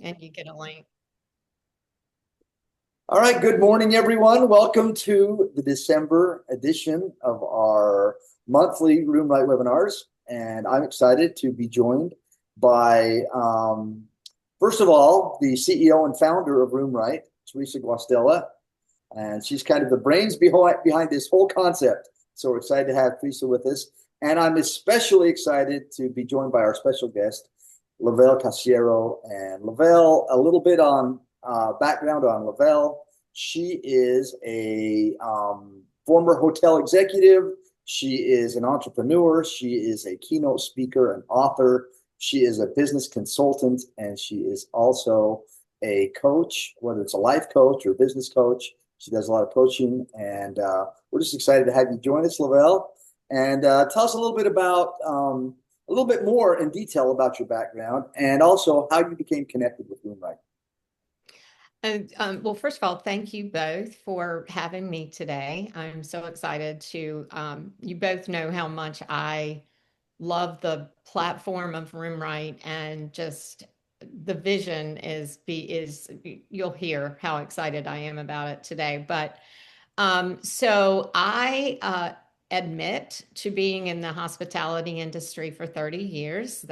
and you get a link. All right, good morning, everyone. Welcome to the December edition of our monthly RoomRite webinars. And I'm excited to be joined by, first of all, the CEO and founder of RoomRite, Teresa Guastella. And she's kind of the brains behind this whole concept. So we're excited to have Teresa with us. And I'm especially excited to be joined by our special guest, Lovell Casiero. And Lovell, a little bit on background on Lovell. She is a former hotel executive. She is an entrepreneur. She is a keynote speaker and author. She is a business consultant, and she is also a coach, whether it's a life coach or business coach. She does a lot of coaching, and we're just excited to have you join us, Lovell. And tell us a little bit about, a little bit more in detail about your background, and also how you became connected with RoomRite. Well, first of all, thank you both for having me today. I'm so excited to, you both know how much I love the platform of RoomRite, and just the vision is you'll hear how excited I am about it today. But so I admit to being in the hospitality industry for 30 years.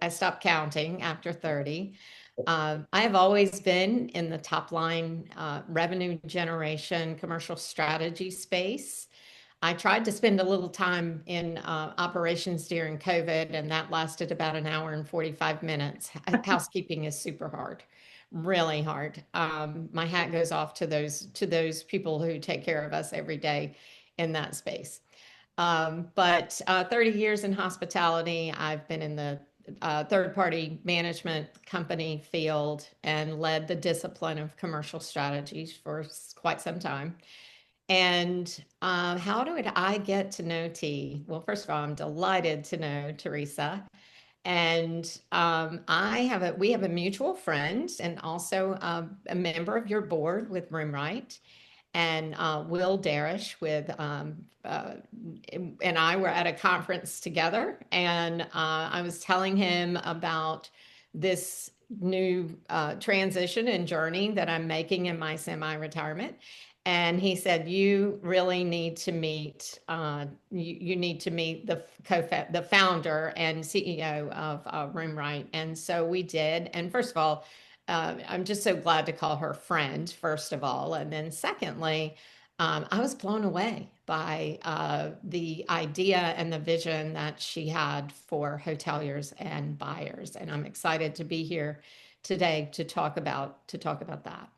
I stopped counting after 30. I have always been in the top line revenue generation, commercial strategy space. I tried to spend a little time in operations during COVID, and that lasted about an hour and 45 minutes. Housekeeping is super hard, really hard. My hat goes off to those people who take care of us every day in that space. But 30 years in hospitality, I've been in the third party management company field and led the discipline of commercial strategies for quite some time. And how did I get to know T? Well, first of all, I'm delighted to know Teresa. And we have a mutual friend and also a member of your board with RoomRite, and Will Darish and I were at a conference together, and I was telling him about this new transition and journey that I'm making in my semi-retirement. And he said, "You really need to meet. You need to meet the founder and CEO of RoomRite." And so we did. And first of all, I'm just so glad to call her friend, first of all. And then secondly, I was blown away by the idea and the vision that she had for hoteliers and buyers. And I'm excited to be here today to talk about that.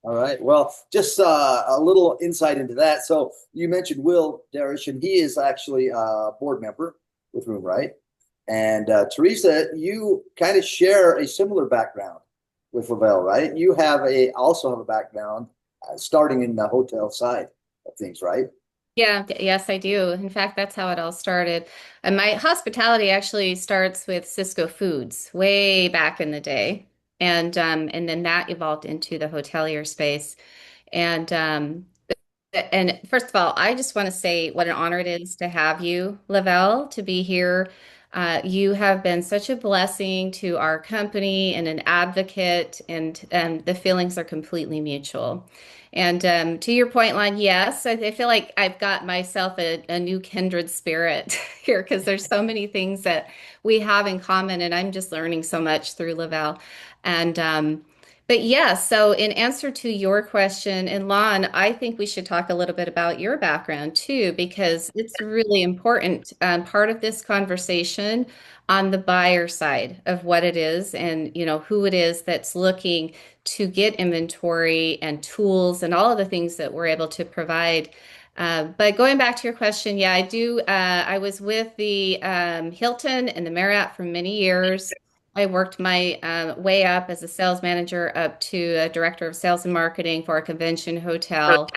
All right. Well, just a little insight into that. So you mentioned Will Darish, and he is actually a board member with RoomRite. And Teresa, you kind of share a similar background with Lavelle, right? You have also have a background starting in the hotel side of things, right? Yeah, yes, I do. In fact, that's how it all started. And my hospitality actually starts with Cisco Foods way back in the day. And then that evolved into the hotelier space. And and first of all, I just want to say what an honor it is to have you, Lavelle, to be here. You have been such a blessing to our company and an advocate, and the feelings are completely mutual. And to your point, Lon, yes, I feel like I've got myself a new kindred spirit here because there's so many things that we have in common, and I'm just learning so much through Lavelle. And but yeah, so in answer to your question, and Lon, I think we should talk a little bit about your background too, because it's really important part of this conversation on the buyer side of what it is and who it is that's looking to get inventory and tools and all of the things that we're able to provide. But going back to your question, yeah, I do. I was with the Hilton and the Marriott for many years. I worked my way up as a sales manager up to a director of sales and marketing for a convention hotel.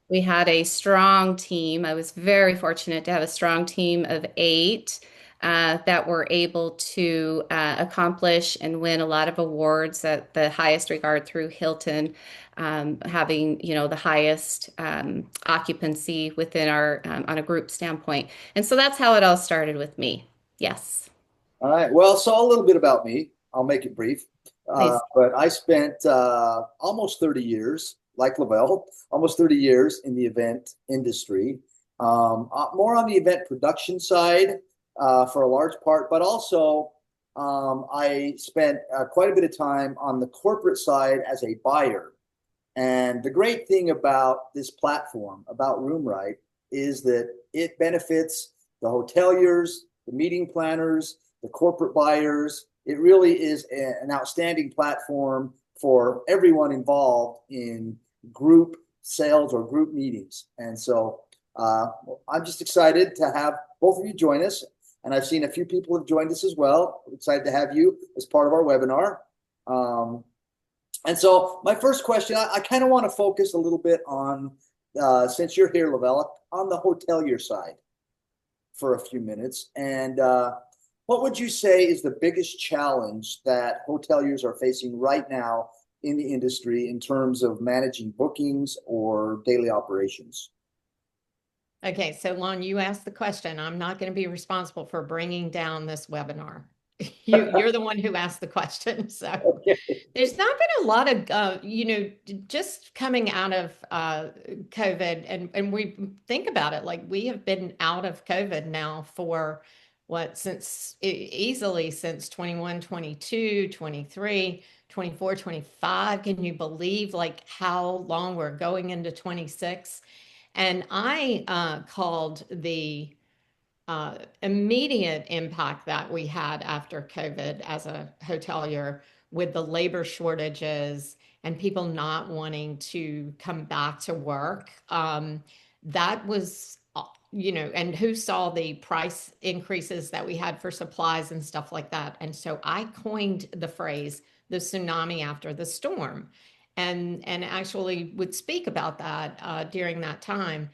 We had a strong team. I was very fortunate to have a strong team of eight that were able to accomplish and win a lot of awards at the highest regard through Hilton, having the highest occupancy within our on a group standpoint. And so that's how it all started with me. Yes. All right. Well, so a little bit about me. I'll make it brief. Please. But I spent almost 30 years, like Lovell, almost 30 years in the event industry, more on the event production side for a large part, but also I spent quite a bit of time on the corporate side as a buyer. And the great thing about this platform, about RoomRite, is that it benefits the hoteliers, the meeting planners, the corporate buyers. It really is an outstanding platform for everyone involved in group sales or group meetings. And so I'm just excited to have both of you join us. And I've seen a few people have joined us as well. Excited to have you as part of our webinar. And so my first question, I kind of want to focus a little bit on, since you're here, Lovell, on the hotelier side for a few minutes. And what would you say is the biggest challenge that hoteliers are facing right now in the industry in terms of managing bookings or daily operations? Okay, so Lon, you asked the question. I'm not going to be responsible for bringing down this webinar. You're the one who asked the question. So Okay. there's not been a lot of, just coming out of COVID, and we think about it, like we have been out of COVID now for what, easily since 21, 22, 23, 24, 25. Can you believe like how long we're going into 26? And I called the immediate impact that we had after COVID as a hotelier with the labor shortages and people not wanting to come back to work. That was, and who saw the price increases that we had for supplies and stuff like that. And so I coined the phrase, the tsunami after the storm, and actually would speak about that during that time.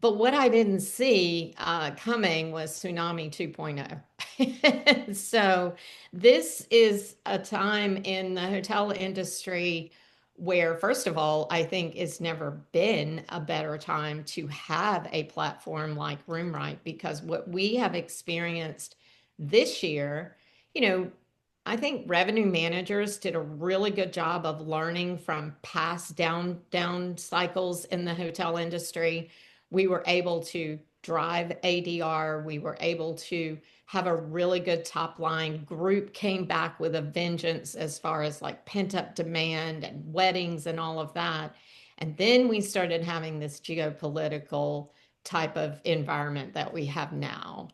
But what I didn't see coming was Tsunami 2.0. So this is a time in the hotel industry where, first of all, I think it's never been a better time to have a platform like RoomRite, because what we have experienced this year, you know, I think revenue managers did a really good job of learning from past down cycles in the hotel industry. We were able to drive ADR. We were able to have a really good top line. Group came back with a vengeance as far as like pent up demand and weddings and all of that. And then we started having this geopolitical type of environment that we have now.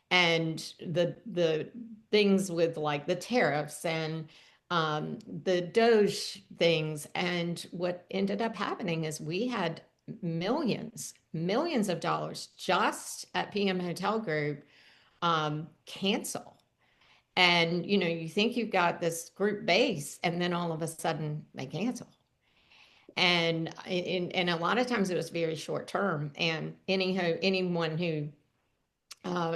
And the things with like the tariffs and the Doge things. And what ended up happening is we had millions of dollars just at PM Hotel Group cancel. And you think you've got this group base, and then all of a sudden they cancel. And a lot of times it was very short term. And anyone who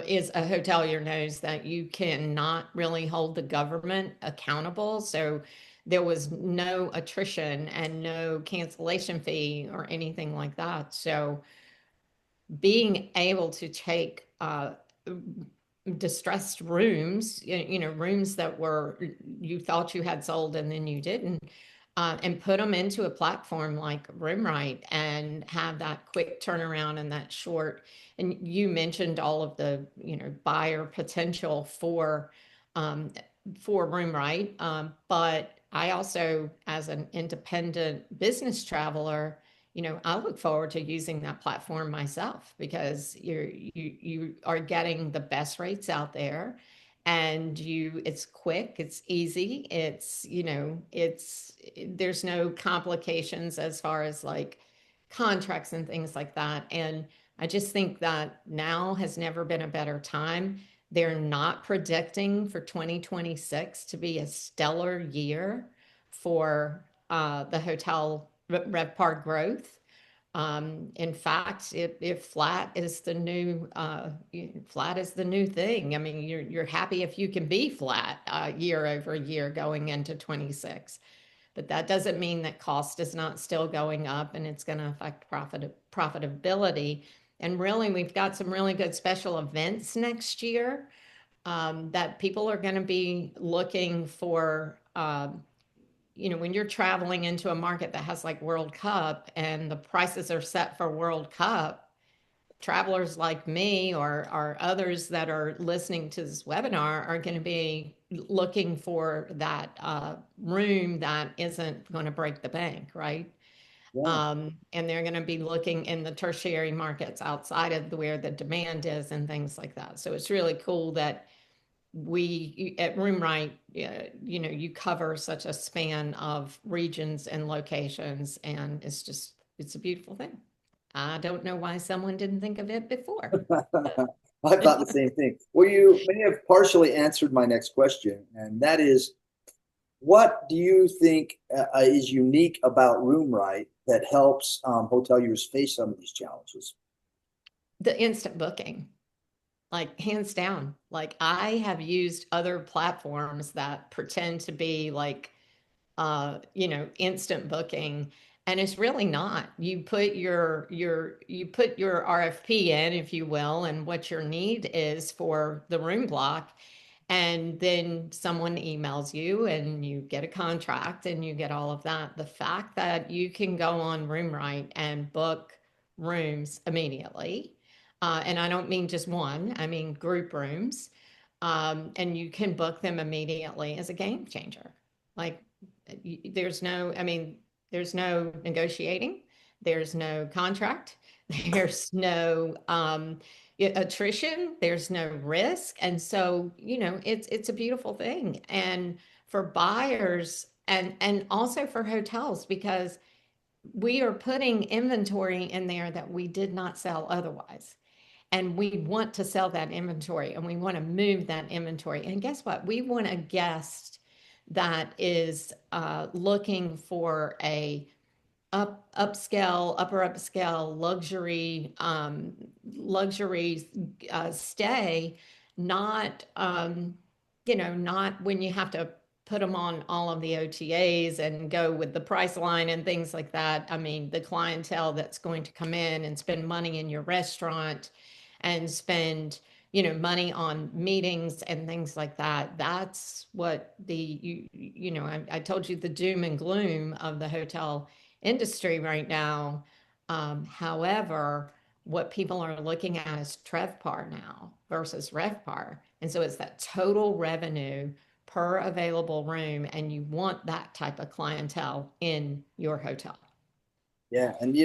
is a hotelier knows that you cannot really hold the government accountable. So there was no attrition and no cancellation fee or anything like that. So being able to take distressed rooms, rooms that were, you thought you had sold and then you didn't, and put them into a platform like RoomRite and have that quick turnaround and that short. And you mentioned all of the, buyer potential for RoomRite. But I also, as an independent business traveler, I look forward to using that platform myself, because you are getting the best rates out there, and it's quick, it's easy, there's no complications as far as like contracts and things like that. And I just think that now has never been a better time. They're not predicting for 2026 to be a stellar year for the hotel RevPAR growth. In fact, if flat is the new thing. I mean, you're happy if you can be flat year over year going into 26, but that doesn't mean that cost is not still going up, and it's going to affect profitability. And really, we've got some really good special events next year that people are going to be looking for when you're traveling into a market that has like World Cup and the prices are set for World Cup, travelers like me or others that are listening to this webinar are going to be looking for that room that isn't going to break the bank, right? Yeah. And they're going to be looking in the tertiary markets outside of where the demand is and things like that. So it's really cool that we at RoomRite, you cover such a span of regions and locations, and it's a beautiful thing. I don't know why someone didn't think of it before. I thought the same thing. Well, you may have partially answered my next question, and that is, what do you think is unique about RoomRite that helps hoteliers face some of these challenges? The instant booking, like hands down. Like I have used other platforms that pretend to be like instant booking. And it's really not. You put your RFP in, if you will, and what your need is for the room block. And then someone emails you and you get a contract and you get all of that. The fact that you can go on RoomRite and book rooms immediately, and I don't mean just one, I mean group rooms, and you can book them immediately is a game changer. Like there's no, I mean, there's no negotiating, there's no contract, there's no attrition, there's no risk. And so, it's a beautiful thing. And for buyers and also for hotels, because we are putting inventory in there that we did not sell otherwise. And we want to sell that inventory and we want to move that inventory. And guess what? We want a guest that is looking for a upper upscale luxury stay, not not when you have to put them on all of the OTAs and go with the price line and things like that. I mean, the clientele that's going to come in and spend money in your restaurant and spend money on meetings and things like that. That's what I told you the doom and gloom of the hotel industry right now. However, what people are looking at is TrevPAR now versus RevPAR. And so it's that total revenue per available room, and you want that type of clientele in your hotel. Yeah, and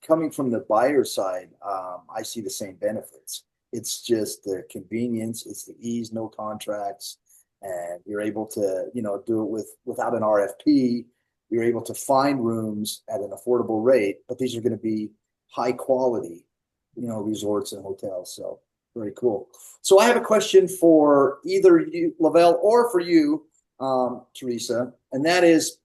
coming from the buyer side, I see the same benefits. It's just the convenience, it's the ease, no contracts, and you're able to, do it without an RFP. You're able to find rooms at an affordable rate, but these are going to be high quality, resorts and hotels. So very cool. So I have a question for either you, Lovell, or for you, Teresa, and that is,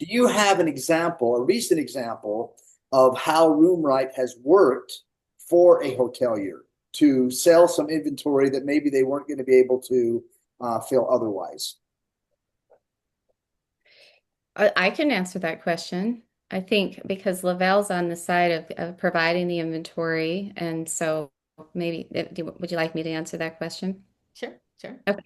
do you have an example, a recent example of how RoomRite has worked for a hotelier to sell some inventory that maybe they weren't going to be able to fill otherwise? I can answer that question. I think because Lovell's on the side of providing the inventory, and so maybe would you like me to answer that question? Sure, sure. Okay.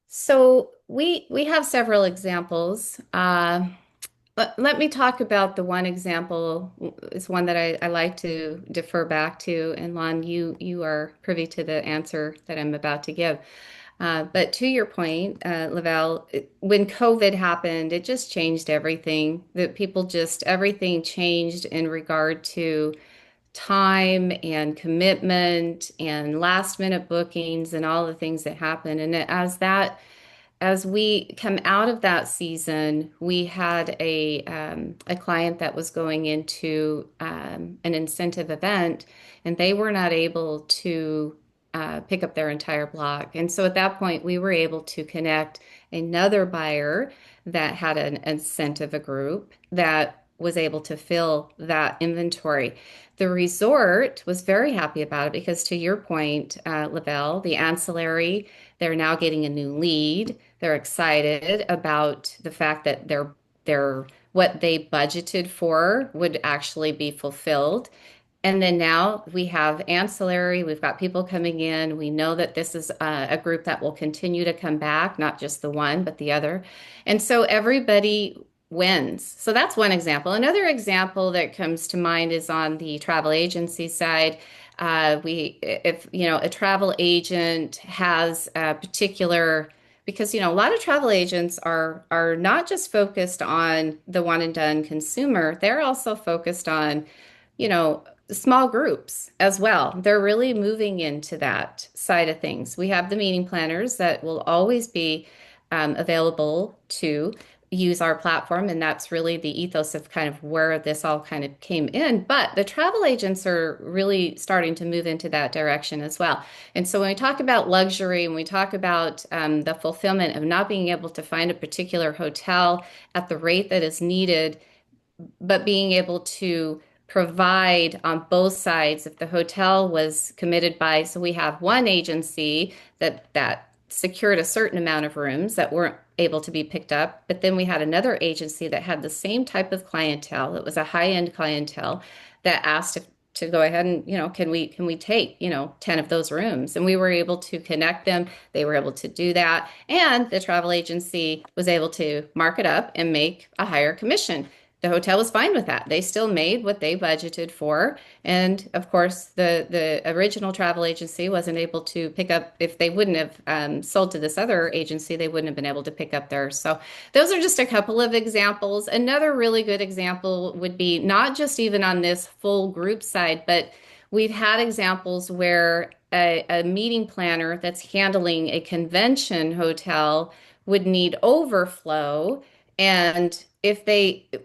So we have several examples. Let me talk about the one example. It's one that I like to defer back to, and Lon, you are privy to the answer that I'm about to give. But to your point, Lovell, when COVID happened, it just changed everything. That people just everything changed in regard to time and commitment and last minute bookings and all the things that happen. And as we come out of that season, we had a client that was going into an incentive event, and they were not able to pick up their entire block. And so at that point, we were able to connect another buyer that had an incentive, a group that was able to fill that inventory. The resort was very happy about it because, to your point, Lovell, the ancillary, they're now getting a new lead. They're excited about the fact that their what they budgeted for would actually be fulfilled. And then now we have ancillary, we've got people coming in. We know that this is a group that will continue to come back, not just the one, but the other. And so everybody wins. So that's one example. Another example that comes to mind is on the travel agency side. If a travel agent has a particular, because a lot of travel agents are not just focused on the one and done consumer, they're also focused on small groups as well. They're really moving into that side of things. We have the meeting planners that will always be available to use our platform, and that's really the ethos of kind of where this all kind of came in. But the travel agents are really starting to move into that direction as well. And so when we talk about luxury and we talk about the fulfillment of not being able to find a particular hotel at the rate that is needed, but being able to provide on both sides if the hotel was committed by, so we have one agency that secured a certain amount of rooms that weren't able to be picked up, but then we had another agency that had the same type of clientele. It was a high-end clientele that asked if to go ahead and can we take 10 of those rooms, and we were able to connect them. They were able to do that, and the travel agency was able to mark it up and make a higher commission. The hotel was fine with that. They still made what they budgeted for. And of course, the original travel agency wasn't able to pick up, if they wouldn't have sold to this other agency, they wouldn't have been able to pick up theirs. So those are just a couple of examples. Another really good example would be not just even on this full group side, but we've had examples where a meeting planner that's handling a convention hotel would need overflow. And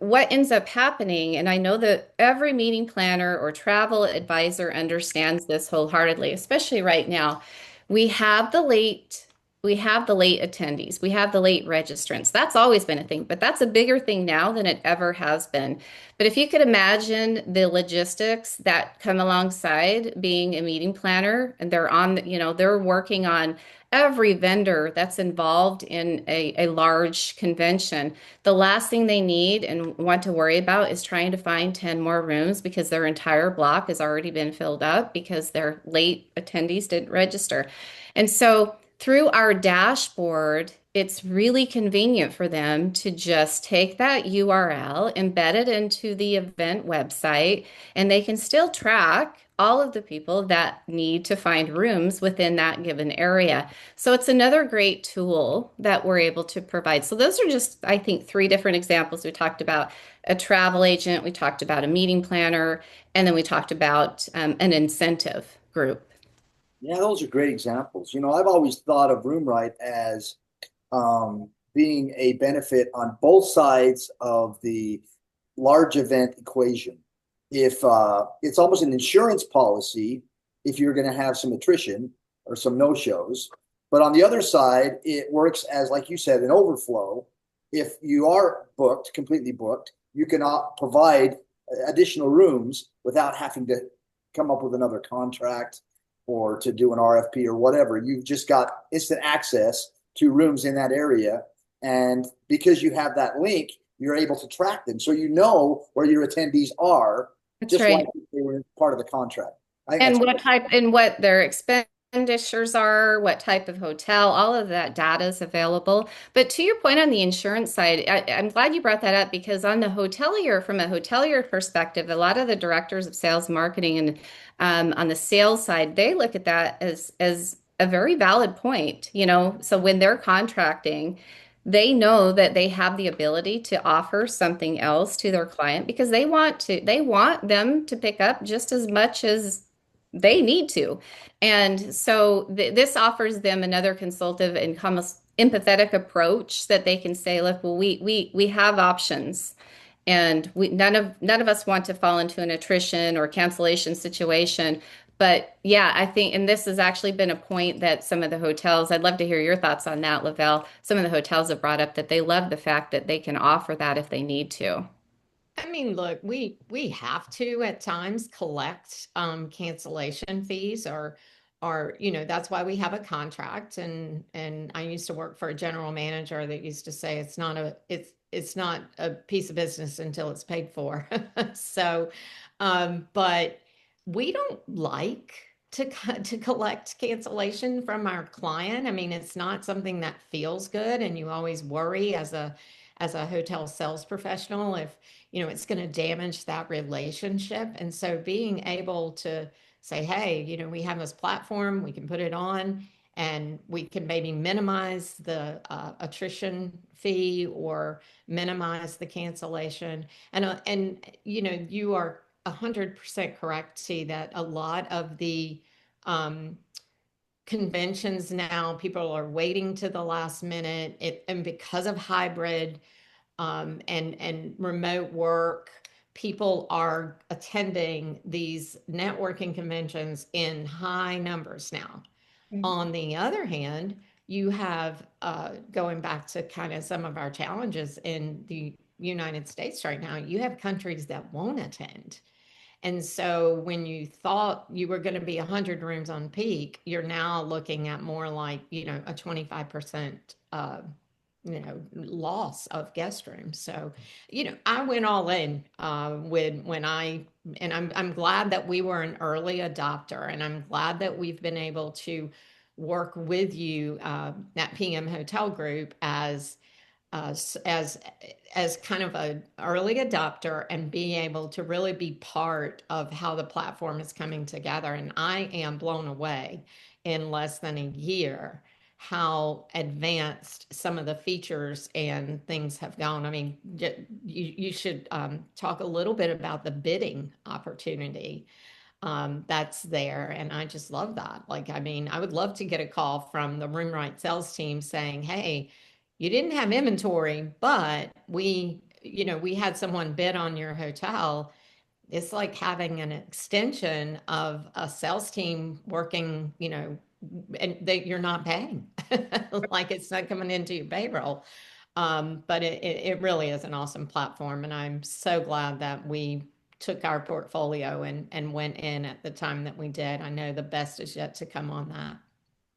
what ends up happening, and I know that every meeting planner or travel advisor understands this wholeheartedly, especially right now, we have the late, we have the late attendees, we have the late registrants. That's always been a thing, but that's a bigger thing now than it ever has been. But if you could imagine the logistics that come alongside being a meeting planner, and they're working on every vendor that's involved in a large convention. The last thing they need and want to worry about is trying to find 10 more rooms because their entire block has already been filled up because their late attendees didn't register. And so through our dashboard, it's really convenient for them to just take that URL, embed it into the event website, and they can still track all of the people that need to find rooms within that given area. So it's another great tool that we're able to provide. So those are just, I think, three different examples. We talked about a travel agent, we talked about a meeting planner, and then we talked about an incentive group. Yeah, those are great examples. I've always thought of RoomRite as being a benefit on both sides of the large event equation. If it's almost an insurance policy if you're going to have some attrition or some no-shows. But on the other side, it works as, like you said, an overflow. If you are booked, completely booked, you can provide additional rooms without having to come up with another contract or to do an RFP or whatever. You've just got instant access to rooms in that area. And because you have that link, you're able to track them. So you know where your attendees are, That's just like right. they were part of the contract. I think And that's what great. type and what their expenditures are, what type of hotel, all of that data is available. But to your point on the insurance side, I'm glad you brought that up because on the hotelier, from a hotelier perspective, a lot of the directors of sales marketing and on the sales side, they look at that as a very valid point, So when they're contracting, they know that they have the ability to offer something else to their client because they want them to pick up just as much as they need to. And so this offers them another consultative and almost empathetic approach that they can say, look, well, we have options. And none of us want to fall into an attrition or cancellation situation. But yeah, I think, and this has actually been a point that some of the hotels, I'd love to hear your thoughts on that, Lovell. Some of the hotels have brought up that they love the fact that they can offer that if they need to. I mean, look, we have to at times collect cancellation fees or that's why we have a contract and I used to work for a general manager that used to say it's not a piece of business until it's paid for. So but we don't like to collect cancellation from our client. I mean, it's not something that feels good, and you always worry as a hotel sales professional if it's going to damage that relationship. And so being able to say, hey, we have this platform, we can put it on, and we can maybe minimize the attrition fee or minimize the cancellation. And you are 100% correct, see that a lot of the um, conventions now, people are waiting to the last minute. And because of hybrid and remote work, people are attending these networking conventions in high numbers now. On the other hand, you have going back to kind of some of our challenges in the United States right now, you have countries that won't attend. And so when you thought you were going to be 100 rooms on peak, you're now looking at more like, a 25% loss of guest rooms. So, I went all in and I'm glad that we were an early adopter, and I'm glad that we've been able to work with you, at PM Hotel Group as as kind of an early adopter and being able to really be part of how the platform is coming together. And I am blown away in less than a year how advanced some of the features and things have gone. I mean, you should talk a little bit about the bidding opportunity that's there. And I just love that. Like, I mean, I would love to get a call from the RoomRite sales team saying, hey, you didn't have inventory, but we had someone bid on your hotel. It's like having an extension of a sales team working, and you're not paying. Like, it's not coming into your payroll. But it really is an awesome platform. And I'm so glad that we took our portfolio and went in at the time that we did. I know the best is yet to come on that.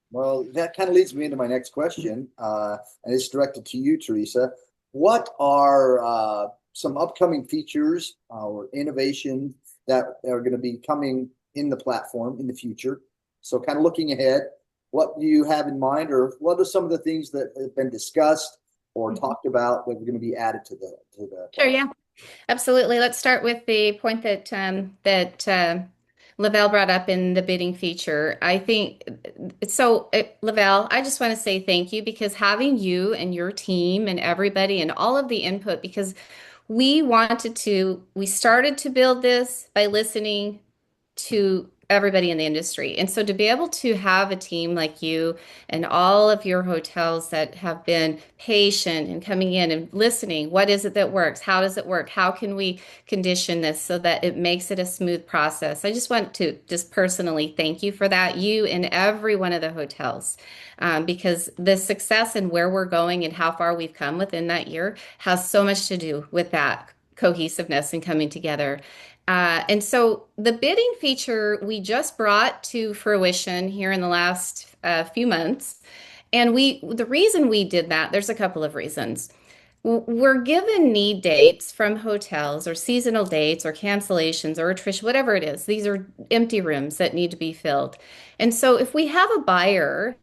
Well, that kind of leads me into my next question, and it's directed to you, Teresa. What are some upcoming features or innovation that are going to be coming in the platform in the future? So, kind of looking ahead, what do you have in mind, or what are some of the things that have been discussed or talked about that are going to be added to the Sure, platform? yeah. Absolutely. Let's start with the point that Lavelle brought up in the bidding feature. I think so. Lavelle, I just want to say thank you, because having you and your team and everybody and all of the input, because we started to build this by listening to everybody in the industry. And so to be able to have a team like you and all of your hotels that have been patient and coming in and listening, what is it that works? How does it work? How can we condition this so that it makes it a smooth process? I just want to just personally thank you for that, you and every one of the hotels, because the success and where we're going and how far we've come within that year has so much to do with that cohesiveness and coming together. And so the bidding feature we just brought to fruition here in the last few months. And the reason we did that, there's a couple of reasons. We're given need dates from hotels or seasonal dates or cancellations or attrition, whatever it is. These are empty rooms that need to be filled. And so if we have a buyer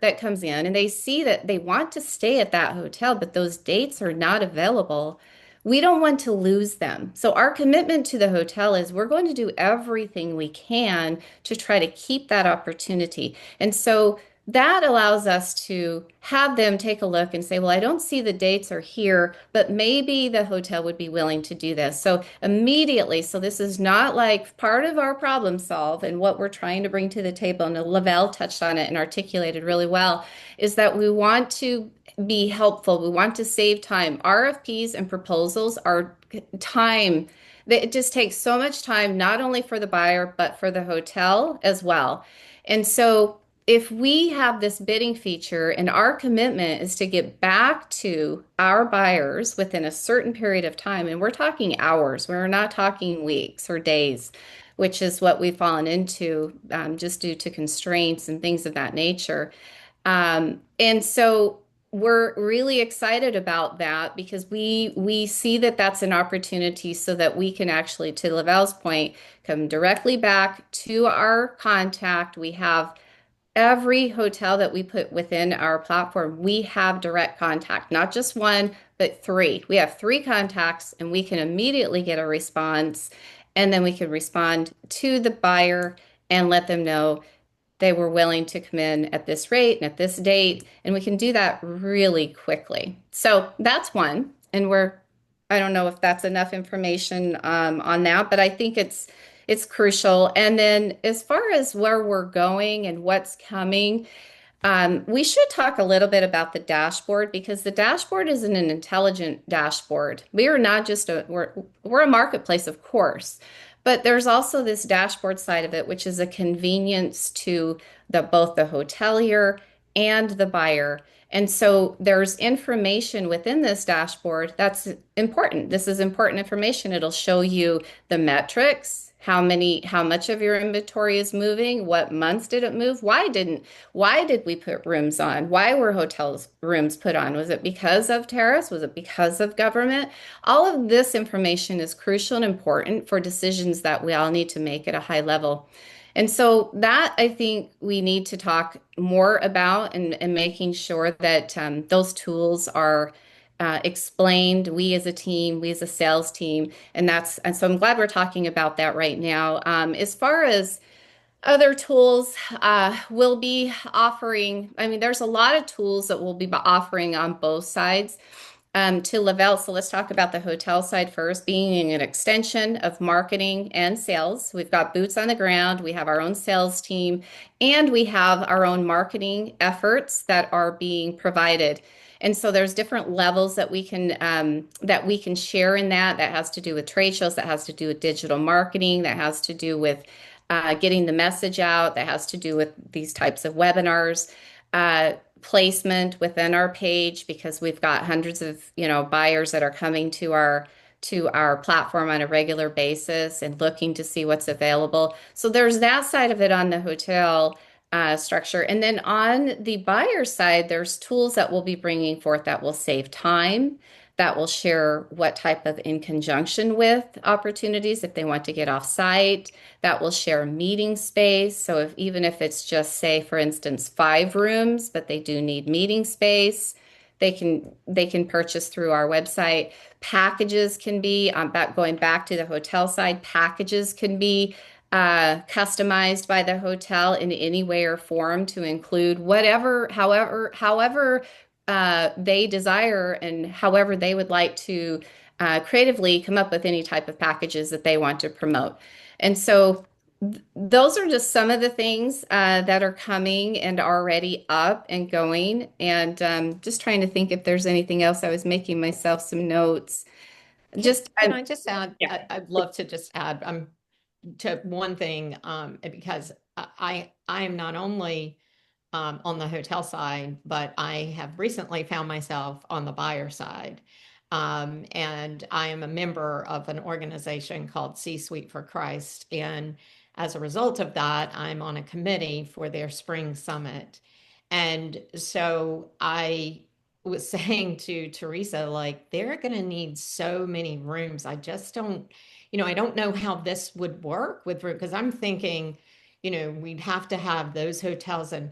that comes in and they see that they want to stay at that hotel, but those dates are not available, we don't want to lose them. So our commitment to the hotel is we're going to do everything we can to try to keep that opportunity. And so that allows us to have them take a look and say, well, I don't see the dates are here, but maybe the hotel would be willing to do this. So immediately, so this is not like part of our problem solve and what we're trying to bring to the table, and Lavelle touched on it and articulated really well, is that we want to be helpful. We want to save time. RFPs and proposals are time. It just takes so much time, not only for the buyer, but for the hotel as well. And so if we have this bidding feature and our commitment is to get back to our buyers within a certain period of time, and we're talking hours, we're not talking weeks or days, which is what we've fallen into just due to constraints and things of that nature. And so we're really excited about that because we see that that's an opportunity so that we can actually, to Lovell's point, come directly back to our contact. We have every hotel that we put within our platform, we have direct contact, not just one, but three. We have three contacts and we can immediately get a response. And then we can respond to the buyer and let them know they were willing to come in at this rate and at this date. And we can do that really quickly. So that's one. And I don't know if that's enough information on that, but I think it's crucial. And then as far as where we're going and what's coming, we should talk a little bit about the dashboard because the dashboard is an intelligent dashboard. We are not just we're a marketplace, of course, but there's also this dashboard side of it, which is a convenience to both the hotelier and the buyer. And so there's information within this dashboard that's important. This is important information. It'll show you the metrics, how much of your inventory is moving, what months did it move, why did we put rooms on? Why were hotels rooms put on? Was it because of tariffs? Was it because of government? All of this information is crucial and important for decisions that we all need to make at a high level. And so that I think we need to talk more about and making sure that those tools are explained, we as a team, we as a sales team, and so I'm glad we're talking about that right now. As far as other tools, we'll be offering, I mean, there's a lot of tools that we'll be offering on both sides to Lovell. So let's talk about the hotel side first, being an extension of marketing and sales. We've got boots on the ground, we have our own sales team, and we have our own marketing efforts that are being provided. And so there's different levels that we can share in that. That has to do with trade shows, that has to do with digital marketing, that has to do with getting the message out, that has to do with these types of webinars. Placement within our page because we've got hundreds of buyers that are coming to our platform on a regular basis and looking to see what's available. So there's that side of it on the hotel structure. And then on the buyer side, there's tools that we'll be bringing forth that will save time, that will share what type of in conjunction with opportunities if they want to get off site, that will share meeting space. So even if it's just, say, for instance, 5 rooms, but they do need meeting space, they can purchase through our website. Packages can be going back to the hotel side. Packages can be customized by the hotel in any way or form to include however they desire and however they would like to creatively come up with any type of packages that they want to promote. And so those are just some of the things that are coming and already up and going. And just trying to think if there's anything else. I was making myself some notes. Can I just add? Yeah. I'd love to just add to one thing because I am not only on the hotel side, but I have recently found myself on the buyer side. And I am a member of an organization called C-Suite for Christ. And as a result of that, I'm on a committee for their spring summit. And so I was saying to Teresa, like, they're going to need so many rooms. I just don't, I don't know how this would work with room because I'm thinking, we'd have to have those hotels and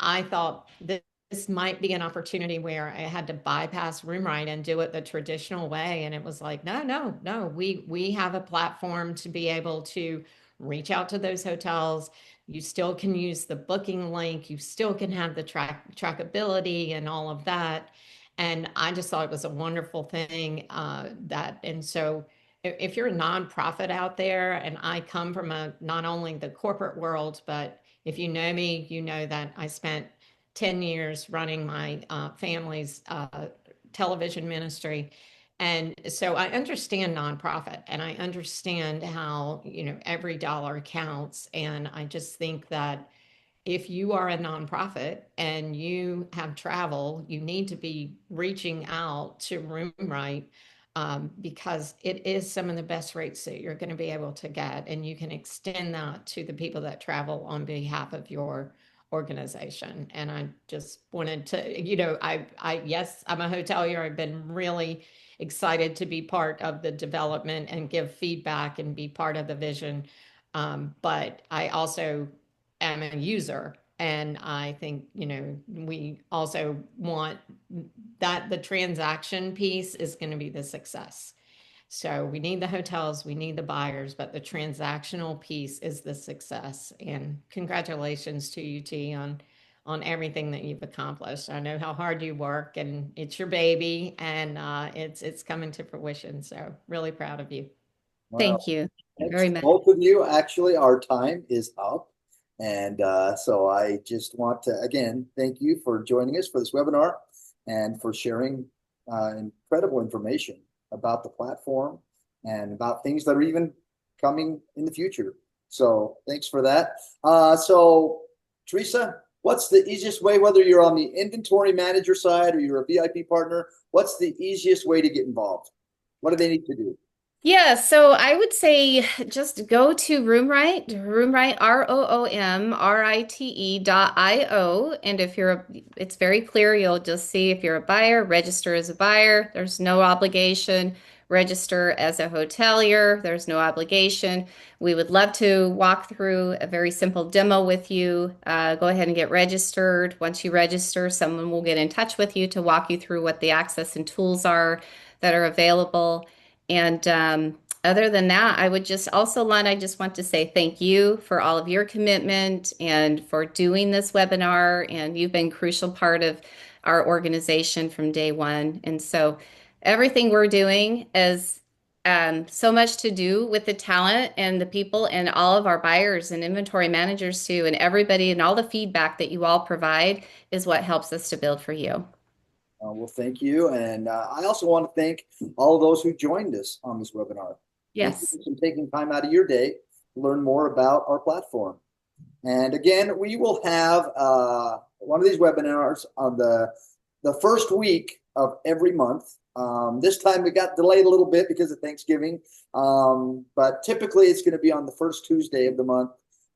I thought that this might be an opportunity where I had to bypass RoomRite and do it the traditional way. And it was like, no, no, no. We have a platform to be able to reach out to those hotels. You still can use the booking link. You still can have the trackability and all of that. And I just thought it was a wonderful thing and so if you're a nonprofit out there, and I come from not only the corporate world, but if you know me, you know that I spent 10 years running my family's television ministry. And so I understand nonprofit and I understand how, every dollar counts. And I just think that if you are a nonprofit and you have travel, you need to be reaching out to RoomRite because it is some of the best rates that you're going to be able to get. And you can extend that to the people that travel on behalf of your organization. And I just wanted to, yes, I'm a hotelier. I've been really excited to be part of the development and give feedback and be part of the vision. But I also am a user. And I think, we also want that the transaction piece is going to be the success. So we need the hotels, we need the buyers, but the transactional piece is the success. And congratulations to you, T, on everything that you've accomplished. I know how hard you work, and it's your baby, and it's coming to fruition. So really proud of you. Thank Well, you. Thank you thanks very to much. both of you. Actually, our time is up. And so I just want to, again, thank you for joining us for this webinar and for sharing incredible information about the platform and about things that are even coming in the future. So thanks for that. So Teresa, what's the easiest way, whether you're on the inventory manager side or you're a VIP partner, what's the easiest way to get involved? What do they need to do? Yeah, so I would say just go to RoomRite, RoomRite.io. And if it's very clear, you'll just see if you're a buyer, register as a buyer. There's no obligation. Register as a hotelier. There's no obligation. We would love to walk through a very simple demo with you. Go ahead and get registered. Once you register, someone will get in touch with you to walk you through what the access and tools are that are available. And other than that, I would just also, Lon, I just want to say thank you for all of your commitment and for doing this webinar. And you've been a crucial part of our organization from day one. And so everything we're doing is so much to do with the talent and the people and all of our buyers and inventory managers too, and everybody and all the feedback that you all provide is what helps us to build for you. Well, thank you. And I also want to thank all of those who joined us on this webinar. Thank you Yes. for taking time out of your day to learn more about our platform. And again, we will have one of these webinars on the first week of every month. This time we got delayed a little bit because of Thanksgiving, but typically it's going to be on the first Tuesday of the month.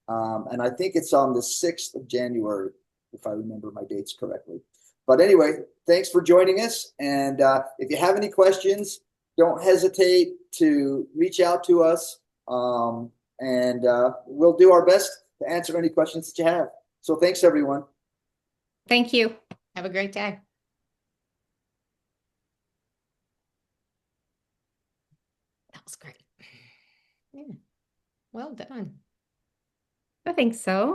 And I think it's on the 6th of January, if I remember my dates correctly. But anyway, thanks for joining us. And if you have any questions, don't hesitate to reach out to us. And we'll do our best to answer any questions that you have. So thanks, everyone. Thank you. Have a great day. That was great. Yeah. Well done. I think so.